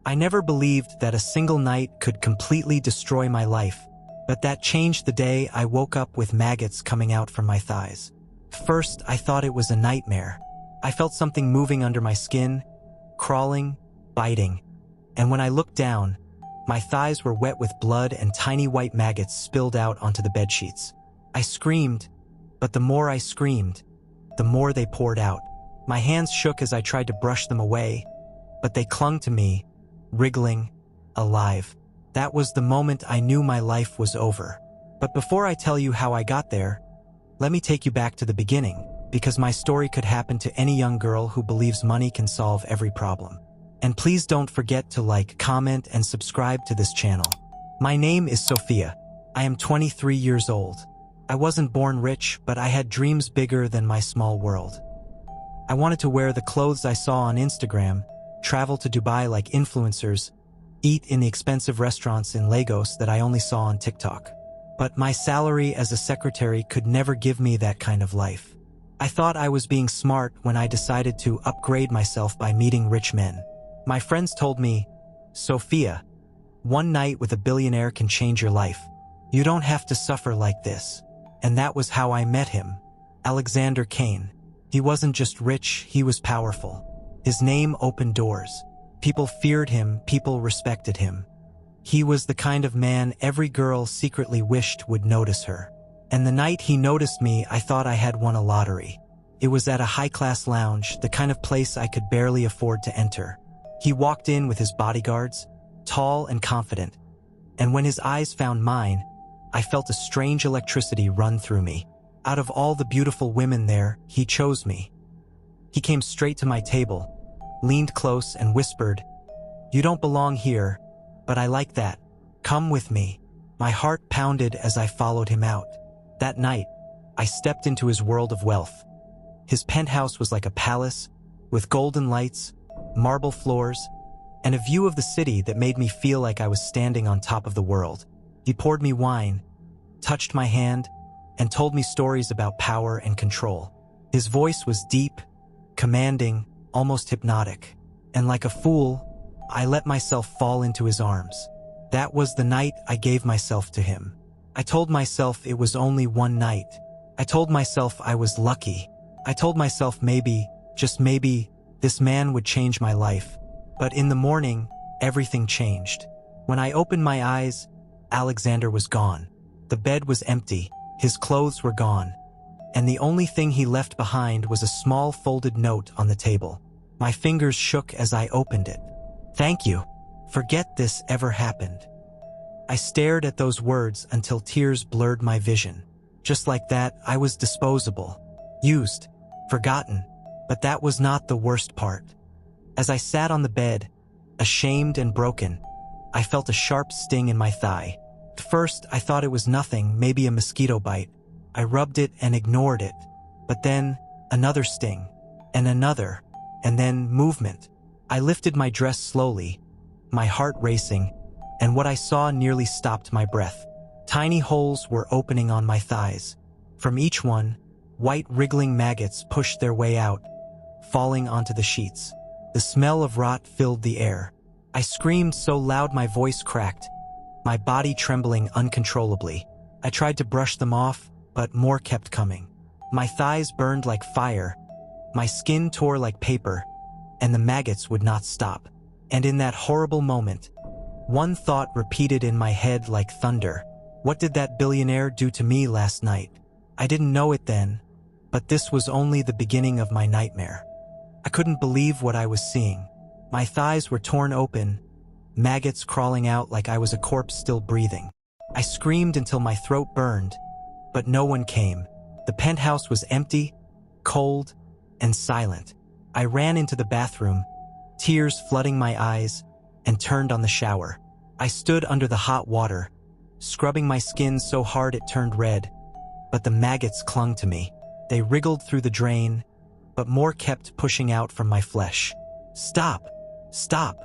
I never believed that a single night could completely destroy my life, but that changed the day I woke up with maggots coming out from my thighs. First, I thought it was a nightmare. I felt something moving under my skin, crawling, biting, and when I looked down, my thighs were wet with blood and tiny white maggots spilled out onto the bedsheets. I screamed, but the more I screamed, the more they poured out. My hands shook as I tried to brush them away, but they clung to me, wriggling, alive. That was the moment I knew my life was over. But before I tell you how I got there, let me take you back to the beginning, because my story could happen to any young girl who believes money can solve every problem. And please don't forget to like, comment, and subscribe to this channel. My name is Sophia. I am 23 years old. I wasn't born rich, but I had dreams bigger than my small world. I wanted to wear the clothes I saw on Instagram, travel to Dubai like influencers, eat in the expensive restaurants in Lagos that I only saw on TikTok. But my salary as a secretary could never give me that kind of life. I thought I was being smart when I decided to upgrade myself by meeting rich men. My friends told me, "Sophia, one night with a billionaire can change your life. You don't have to suffer like this." And that was how I met him, Alexander Kane. He wasn't just rich, he was powerful. His name opened doors. People feared him, people respected him. He was the kind of man every girl secretly wished would notice her. And the night he noticed me, I thought I had won a lottery. It was at a high-class lounge, the kind of place I could barely afford to enter. He walked in with his bodyguards, tall and confident, and when his eyes found mine, I felt a strange electricity run through me. Out of all the beautiful women there, he chose me. He came straight to my table, leaned close and whispered, "You don't belong here, but I like that. Come with me." My heart pounded as I followed him out. That night, I stepped into his world of wealth. His penthouse was like a palace, with golden lights, marble floors, and a view of the city that made me feel like I was standing on top of the world. He poured me wine, touched my hand, and told me stories about power and control. His voice was deep, commanding, almost hypnotic. And like a fool, I let myself fall into his arms. That was the night I gave myself to him. I told myself it was only one night. I told myself I was lucky. I told myself maybe, just maybe, this man would change my life. But in the morning, everything changed. When I opened my eyes, Alexander was gone. The bed was empty, his clothes were gone, and the only thing he left behind was a small folded note on the table. My fingers shook as I opened it. "Thank you. Forget this ever happened." I stared at those words until tears blurred my vision. Just like that, I was disposable, used, forgotten. But that was not the worst part. As I sat on the bed, ashamed and broken, I felt a sharp sting in my thigh. At first, I thought it was nothing, maybe a mosquito bite. I rubbed it and ignored it. But then, another sting, and another, and then movement. I lifted my dress slowly, my heart racing, and what I saw nearly stopped my breath. Tiny holes were opening on my thighs. From each one, white wriggling maggots pushed their way out, falling onto the sheets. The smell of rot filled the air. I screamed so loud my voice cracked, my body trembling uncontrollably. I tried to brush them off, but more kept coming. My thighs burned like fire, my skin tore like paper, and the maggots would not stop. And in that horrible moment, one thought repeated in my head like thunder. What did that billionaire do to me last night? I didn't know it then, but this was only the beginning of my nightmare. I couldn't believe what I was seeing. My thighs were torn open, maggots crawling out like I was a corpse still breathing. I screamed until my throat burned, but no one came. The penthouse was empty, cold, and silent. I ran into the bathroom, tears flooding my eyes, and turned on the shower. I stood under the hot water, scrubbing my skin so hard it turned red, but the maggots clung to me. They wriggled through the drain, but more kept pushing out from my flesh. "Stop! Stop!"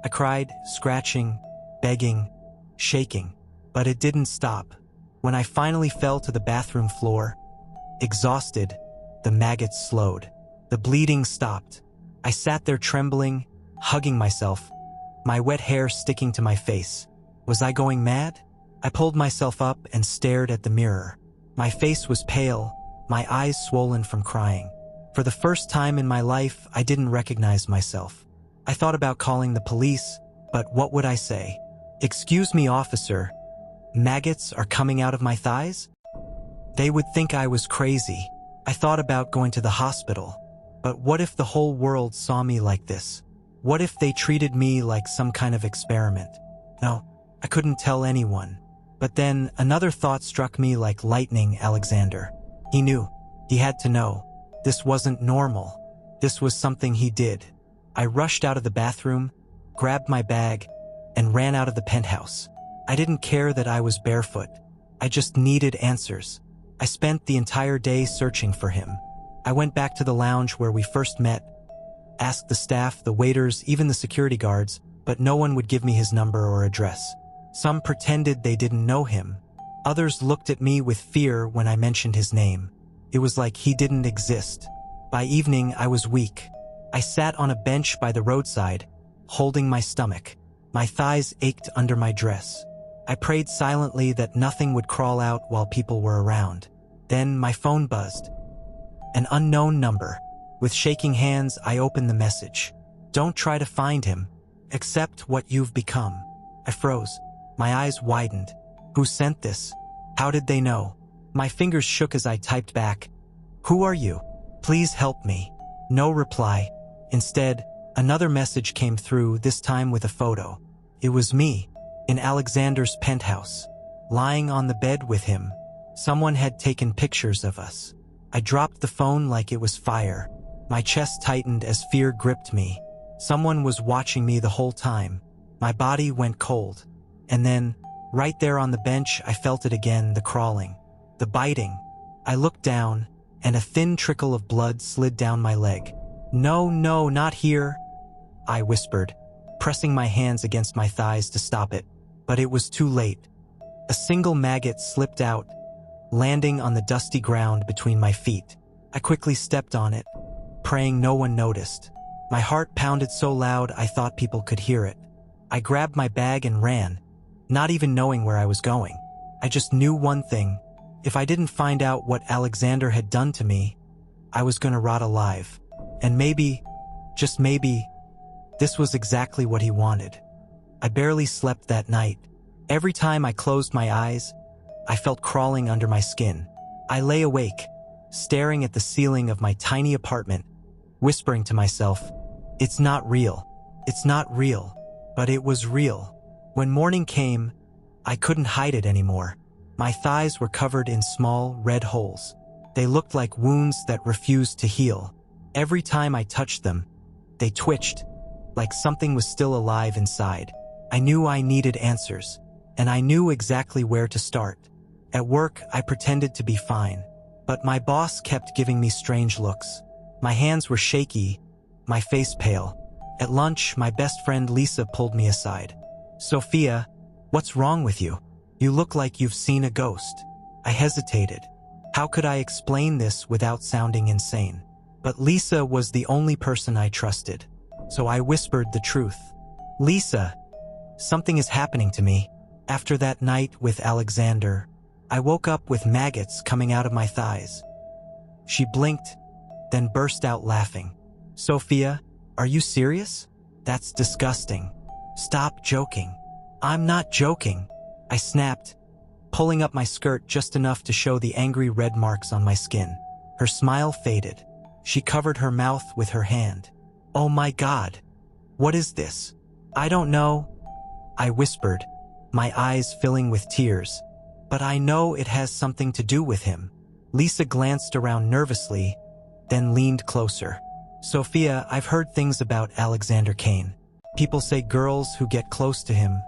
I cried, scratching, begging, shaking. But it didn't stop. When I finally fell to the bathroom floor, exhausted, the maggots slowed. The bleeding stopped. I sat there trembling, hugging myself, my wet hair sticking to my face. Was I going mad? I pulled myself up and stared at the mirror. My face was pale, my eyes swollen from crying. For the first time in my life, I didn't recognize myself. I thought about calling the police, but what would I say? "Excuse me, officer. Maggots are coming out of my thighs?" They would think I was crazy. I thought about going to the hospital. But what if the whole world saw me like this? What if they treated me like some kind of experiment? No, I couldn't tell anyone. But then another thought struck me like lightning. Alexander. He knew. He had to know. This wasn't normal. This was something he did. I rushed out of the bathroom, grabbed my bag, and ran out of the penthouse. I didn't care that I was barefoot. I just needed answers. I spent the entire day searching for him. I went back to the lounge where we first met, asked the staff, the waiters, even the security guards, but no one would give me his number or address. Some pretended they didn't know him. Others looked at me with fear when I mentioned his name. It was like he didn't exist. By evening, I was weak. I sat on a bench by the roadside, holding my stomach. My thighs ached under my dress. I prayed silently that nothing would crawl out while people were around. Then my phone buzzed. An unknown number. With shaking hands, I opened the message. "Don't try to find him. Accept what you've become." I froze. My eyes widened. Who sent this? How did they know? My fingers shook as I typed back. "Who are you? Please help me." No reply. Instead, another message came through, this time with a photo. It was me, in Alexander's penthouse, lying on the bed with him. Someone had taken pictures of us. I dropped the phone like it was fire. My chest tightened as fear gripped me. Someone was watching me the whole time. My body went cold. And then, right there on the bench, I felt it again, the crawling, the biting. I looked down, and a thin trickle of blood slid down my leg. "No, no, not here," I whispered, pressing my hands against my thighs to stop it. But it was too late. A single maggot slipped out, landing on the dusty ground between my feet. I quickly stepped on it, praying no one noticed. My heart pounded so loud I thought people could hear it. I grabbed my bag and ran, not even knowing where I was going. I just knew one thing. If I didn't find out what Alexander had done to me, I was gonna rot alive. And maybe, just maybe, this was exactly what he wanted. I barely slept that night. Every time I closed my eyes, I felt crawling under my skin. I lay awake, staring at the ceiling of my tiny apartment, whispering to myself, "It's not real. It's not real." But it was real. When morning came, I couldn't hide it anymore. My thighs were covered in small, red holes. They looked like wounds that refused to heal. Every time I touched them, they twitched, like something was still alive inside. I knew I needed answers, and I knew exactly where to start. At work, I pretended to be fine, but my boss kept giving me strange looks. My hands were shaky, my face pale. At lunch, my best friend Lisa pulled me aside. "Sophia, what's wrong with you? You look like you've seen a ghost." I hesitated. How could I explain this without sounding insane? But Lisa was the only person I trusted, so I whispered the truth. "Lisa, something is happening to me. After that night with Alexander, I woke up with maggots coming out of my thighs." She blinked, then burst out laughing. "Sophia, are you serious? That's disgusting. Stop joking." "I'm not joking," I snapped, pulling up my skirt just enough to show the angry red marks on my skin. Her smile faded. She covered her mouth with her hand. "Oh my God, what is this?" "I don't know," I whispered, my eyes filling with tears. "But I know it has something to do with him." Lisa glanced around nervously, then leaned closer. "Sophia, I've heard things about Alexander Kane. People say girls who get close to him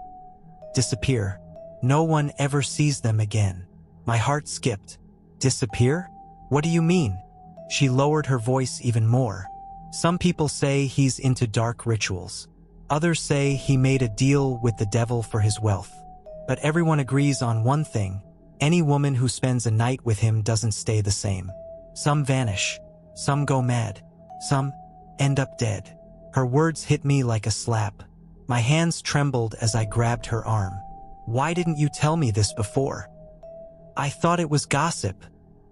disappear. No one ever sees them again." My heart skipped. "Disappear? What do you mean?" She lowered her voice even more. "Some people say he's into dark rituals. Others say he made a deal with the devil for his wealth. But everyone agrees on one thing. Any woman who spends a night with him doesn't stay the same. Some vanish. Some go mad. Some end up dead." Her words hit me like a slap. My hands trembled as I grabbed her arm. "Why didn't you tell me this before?" "I thought it was gossip,"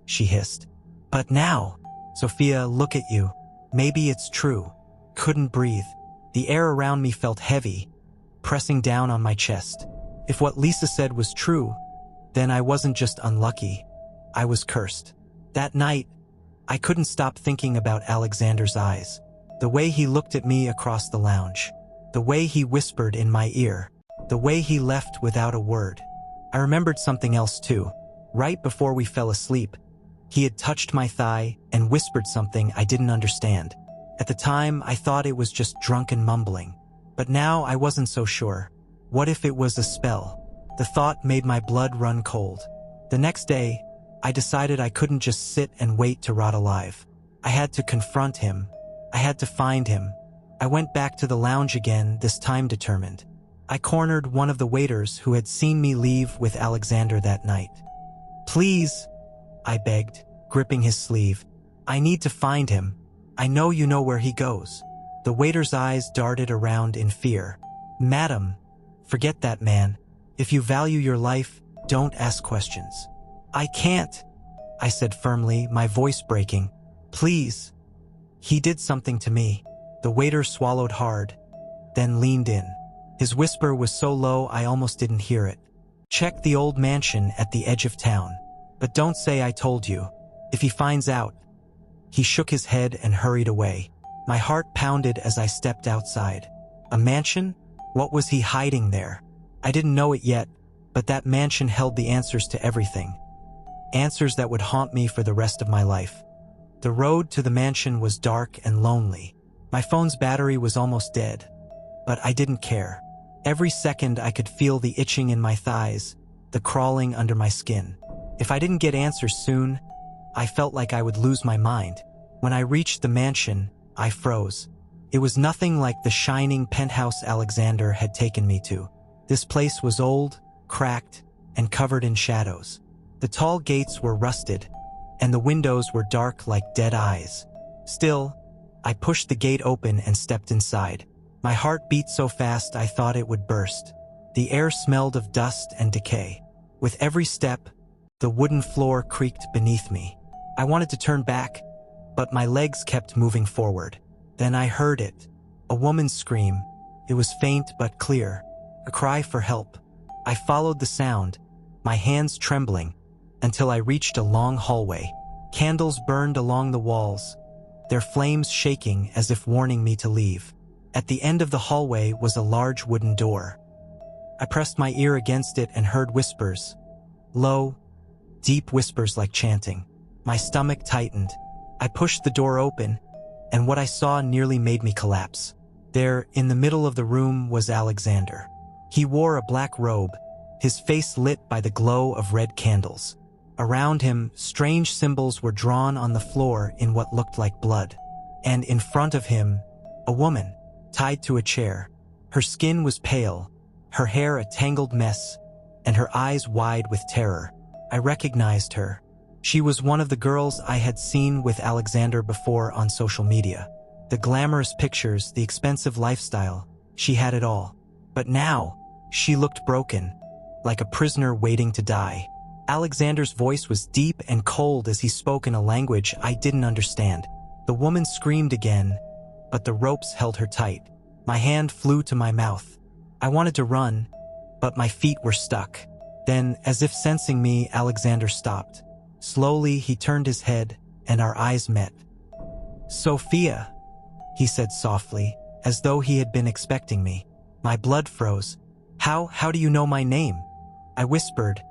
she hissed. "But now, Sophia, look at you. Maybe it's true." Couldn't breathe. The air around me felt heavy, pressing down on my chest. If what Lisa said was true, then I wasn't just unlucky. I was cursed. That night, I couldn't stop thinking about Alexander's eyes. The way he looked at me across the lounge. The way he whispered in my ear. The way he left without a word. I remembered something else too. Right before we fell asleep, he had touched my thigh and whispered something I didn't understand. At the time, I thought it was just drunken mumbling. But now I wasn't so sure. What if it was a spell? The thought made my blood run cold. The next day, I decided I couldn't just sit and wait to rot alive. I had to confront him. I had to find him. I went back to the lounge again, this time determined. I cornered one of the waiters who had seen me leave with Alexander that night. "Please," I begged, gripping his sleeve. "I need to find him. I know you know where he goes." The waiter's eyes darted around in fear. "Madam, forget that man. If you value your life, don't ask questions." "I can't," I said firmly, my voice breaking. "Please." "He did something to me." The waiter swallowed hard, then leaned in. His whisper was so low I almost didn't hear it. "Check the old mansion at the edge of town. But don't say I told you. If he finds out." He shook his head and hurried away. My heart pounded as I stepped outside. A mansion? What was he hiding there? I didn't know it yet, but that mansion held the answers to everything. Answers that would haunt me for the rest of my life. The road to the mansion was dark and lonely. My phone's battery was almost dead, but I didn't care. Every second I could feel the itching in my thighs, the crawling under my skin. If I didn't get answers soon, I felt like I would lose my mind. When I reached the mansion, I froze. It was nothing like the shining penthouse Alexander had taken me to. This place was old, cracked, and covered in shadows. The tall gates were rusted, and the windows were dark like dead eyes. Still, I pushed the gate open and stepped inside. My heart beat so fast I thought it would burst. The air smelled of dust and decay. With every step, the wooden floor creaked beneath me. I wanted to turn back, but my legs kept moving forward. Then I heard it. A woman's scream. It was faint but clear. A cry for help. I followed the sound, my hands trembling, until I reached a long hallway. Candles burned along the walls, their flames shaking as if warning me to leave. At the end of the hallway was a large wooden door. I pressed my ear against it and heard whispers. Low, deep whispers like chanting. My stomach tightened. I pushed the door open, and what I saw nearly made me collapse. There, in the middle of the room, was Alexander. He wore a black robe, his face lit by the glow of red candles. Around him, strange symbols were drawn on the floor in what looked like blood. And in front of him, a woman, tied to a chair. Her skin was pale, her hair a tangled mess, and her eyes wide with terror. I recognized her. She was one of the girls I had seen with Alexander before on social media. The glamorous pictures, the expensive lifestyle, she had it all. But now, she looked broken, like a prisoner waiting to die. Alexander's voice was deep and cold as he spoke in a language I didn't understand. The woman screamed again, but the ropes held her tight. My hand flew to my mouth. I wanted to run, but my feet were stuck. Then, as if sensing me, Alexander stopped. Slowly, he turned his head, and our eyes met. "Sophia," he said softly, as though he had been expecting me. My blood froze. How do you know my name?" I whispered,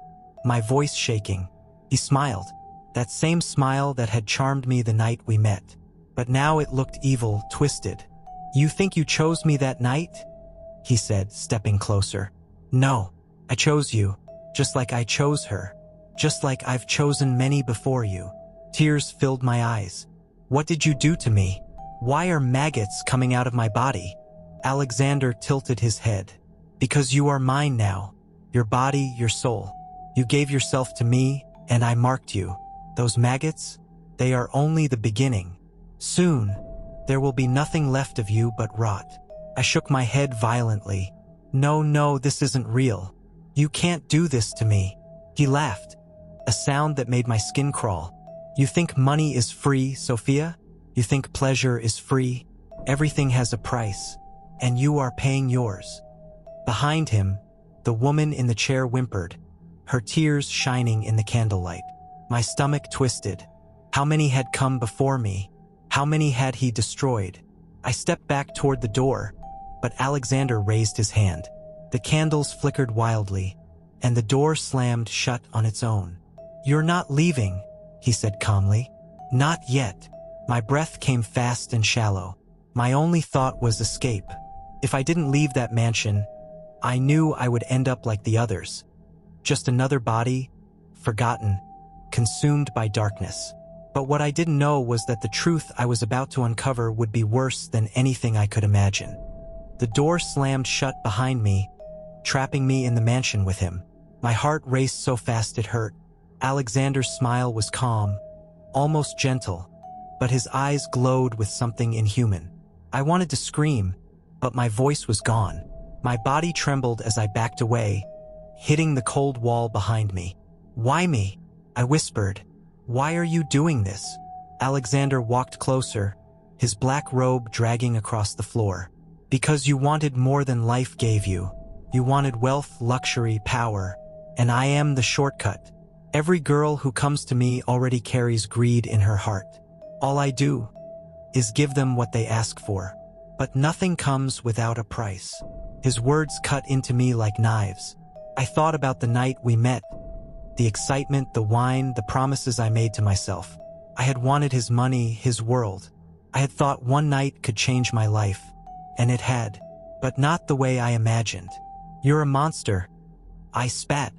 my voice shaking. He smiled, that same smile that had charmed me the night we met. But now it looked evil, twisted. "You think you chose me that night?" he said, stepping closer. "No, I chose you, just like I chose her. Just like I've chosen many before you." Tears filled my eyes. "What did you do to me? Why are maggots coming out of my body?" Alexander tilted his head. "Because you are mine now. Your body, your soul. You gave yourself to me, and I marked you. Those maggots, they are only the beginning. Soon, there will be nothing left of you but rot." I shook my head violently. No, no, this isn't real. You can't do this to me. He laughed, a sound that made my skin crawl. You think money is free, Sophia? You think pleasure is free? Everything has a price, and you are paying yours. Behind him, the woman in the chair whimpered, her tears shining in the candlelight. My stomach twisted. How many had come before me? How many had he destroyed? I stepped back toward the door, but Alexander raised his hand. The candles flickered wildly, and the door slammed shut on its own. You're not leaving, he said calmly. Not yet. My breath came fast and shallow. My only thought was escape. If I didn't leave that mansion, I knew I would end up like the others. Just another body, forgotten, consumed by darkness. But what I didn't know was that the truth I was about to uncover would be worse than anything I could imagine. The door slammed shut behind me, trapping me in the mansion with him. My heart raced so fast it hurt. Alexander's smile was calm, almost gentle, but his eyes glowed with something inhuman. I wanted to scream, but my voice was gone. My body trembled as I backed away, hitting the cold wall behind me. Why me? I whispered. Why are you doing this? Alexander walked closer, his black robe dragging across the floor. Because you wanted more than life gave you. You wanted wealth, luxury, power, and I am the shortcut. Every girl who comes to me already carries greed in her heart. All I do is give them what they ask for. But nothing comes without a price. His words cut into me like knives. I thought about the night we met, the excitement, the wine, the promises I made to myself. I had wanted his money, his world. I had thought one night could change my life, and it had, but not the way I imagined. You're a monster. I spat,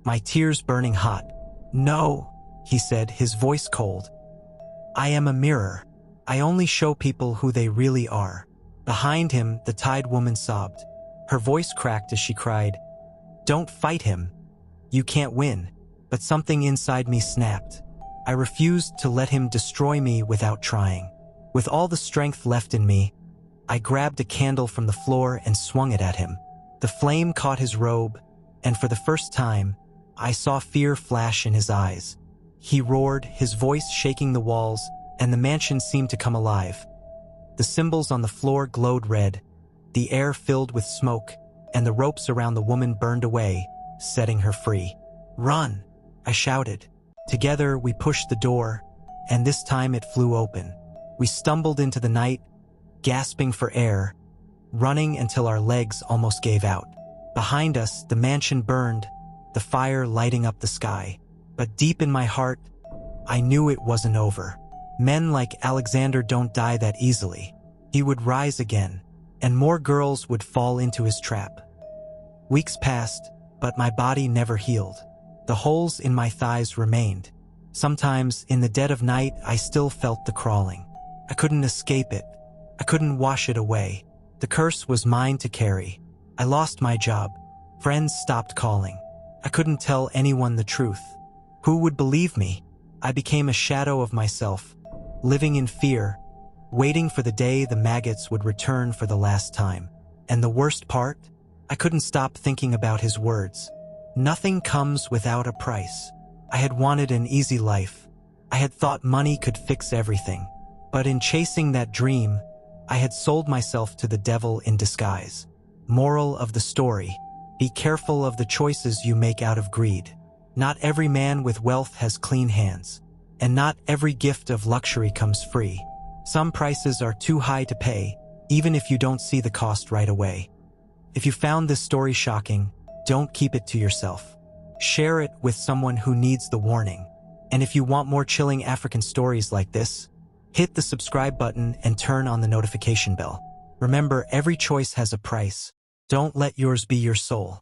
my tears burning hot. No, he said, his voice cold. I am a mirror. I only show people who they really are. Behind him, the tied woman sobbed. Her voice cracked as she cried, Don't fight him. You can't win. But something inside me snapped. I refused to let him destroy me without trying. With all the strength left in me, I grabbed a candle from the floor and swung it at him. The flame caught his robe, and for the first time, I saw fear flash in his eyes. He roared, his voice shaking the walls, and the mansion seemed to come alive. The symbols on the floor glowed red, the air filled with smoke, and the ropes around the woman burned away, setting her free. Run! I shouted. Together we pushed the door, and this time it flew open. We stumbled into the night, gasping for air, running until our legs almost gave out. Behind us, the mansion burned, the fire lighting up the sky. But deep in my heart, I knew it wasn't over. Men like Alexander don't die that easily. He would rise again, and more girls would fall into his trap. Weeks passed, but my body never healed. The holes in my thighs remained. Sometimes, in the dead of night, I still felt the crawling. I couldn't escape it. I couldn't wash it away. The curse was mine to carry. I lost my job. Friends stopped calling. I couldn't tell anyone the truth. Who would believe me? I became a shadow of myself, living in fear, waiting for the day the maggots would return for the last time. And the worst part? I couldn't stop thinking about his words. Nothing comes without a price. I had wanted an easy life. I had thought money could fix everything. But in chasing that dream, I had sold myself to the devil in disguise. Moral of the story: be careful of the choices you make out of greed. Not every man with wealth has clean hands, and not every gift of luxury comes free. Some prices are too high to pay, even if you don't see the cost right away. If you found this story shocking, don't keep it to yourself. Share it with someone who needs the warning. And if you want more chilling African stories like this, hit the subscribe button and turn on the notification bell. Remember, every choice has a price. Don't let yours be your soul.